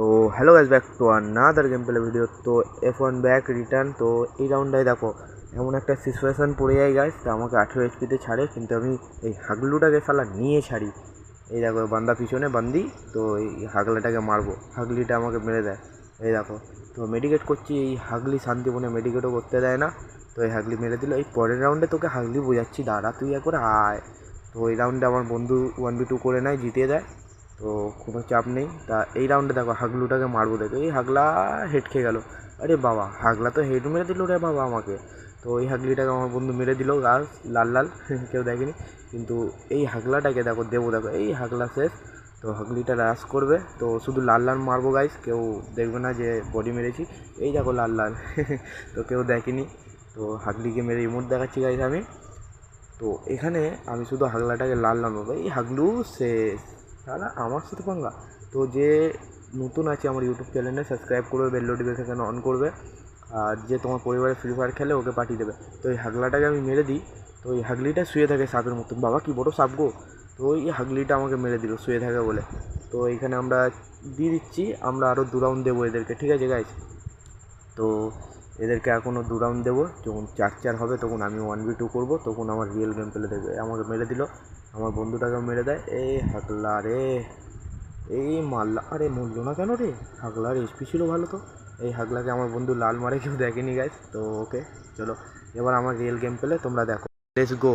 তো hello guys, back to another game play video. তো F1 back return. তো এই রাউন্ডটায় দেখো এমন একটা সিচুয়েশান পড়ে যায় গাইস, তো আমাকে 18 এইচপিতে ছাড়ে, কিন্তু আমি এই হাগলুটাকে শালা নিয়ে ছাড়ি। এই দেখো বান্দা পিছনে বান্দি, তো এই হাগলাটাকে মারবো, হাগলিটা আমাকে মেরে দেয়। এই দেখো, তো মেডিকেট করছি, এই হাগলি শান্তিপূর্ণে মেডিকেটও করতে দেয় না। তো এই হাগলি মেরে দিল। এই পরের রাউন্ডে তোকে হাগলি বোঝাচ্ছি, দাঁড়া তুই একবার আয়। তো এই রাউন্ডে আমার বন্ধু 1v2 করে নেয়, জিতিয়ে দেয়। তো কোনো চাপ নেই। তা এই রাউন্ডে দেখো হাগলুটাকে মারবো, দেখো এই হাগলা হেড খেয়ে গেল। আরে বাবা, হাগলা তো হেড মেরে দিল রে বাবা আমাকে। তো এই হাগলিটাকে আমার বন্ধু মেরে দিল, গাছ লাল লাল কেউ দেখেনি। কিন্তু এই হাগলাটাকে দেখো দেবো, দেখো এই হাগলা শেষ। তো হাগলিটা রাশ করবে, তো শুধু লাল লাল মারবো গাইস, কেউ দেখবে না যে বডি মেরেছি। এই দেখো লাল লাল তো কেউ দেখেনি। তো হাগলিকে মেরে ইমোট দেখাচ্ছি গাইস আমি। তো এখানে আমি শুধু হাগলাটাকে লাল লাল মারবো, এই হাগলু শেষ। তাহলে আমার সাথে পাঙ্গা। তো যে নতুন আছে আমার ইউটিউব চ্যানেলে, সাবস্ক্রাইব করবে, বেল নোটিফিকেশান অন করবে, আর যে তোমার পরিবারে ফ্রি ফায়ার খেলে ওকে পাঠিয়ে দেবে। তো এই হাগলাটাকে আমি মেরে দিই। তো এই হাগলিটা শুয়ে থাকে সাপের মতন, বাবা কি বড় সাপ গো। তো ওই হাগলিটা আমাকে মেরে দিল শুয়ে থাকে বলে। তো এইখানে আমরা দিয়ে দিচ্ছি, আমরা আরও 2 রাউন্ড দেবো এদেরকে, ঠিক আছে গাইস। তো এদেরকে এখনও 2 রাউন্ড দেবো, যখন 4-4 হবে তখন আমি 1v2 করবো, তখন আমার রিয়েল গেম প্লে দেখবে। আমাকে মেরে দিল, আমার বন্ধুটাকে মেরে দেয়। এই হাগলা রে, এই মারলা, আরে মরলো না কেন রে? হাগলার এইচপি ছিল ভালো তো। এই হাগলাকে আমার বন্ধু লাল মারে, কেউ দেখেনি গাইস। তো ওকে চলো, এবার আমার রিয়েল গেম প্লে তোমরা দেখো, লেটস গো।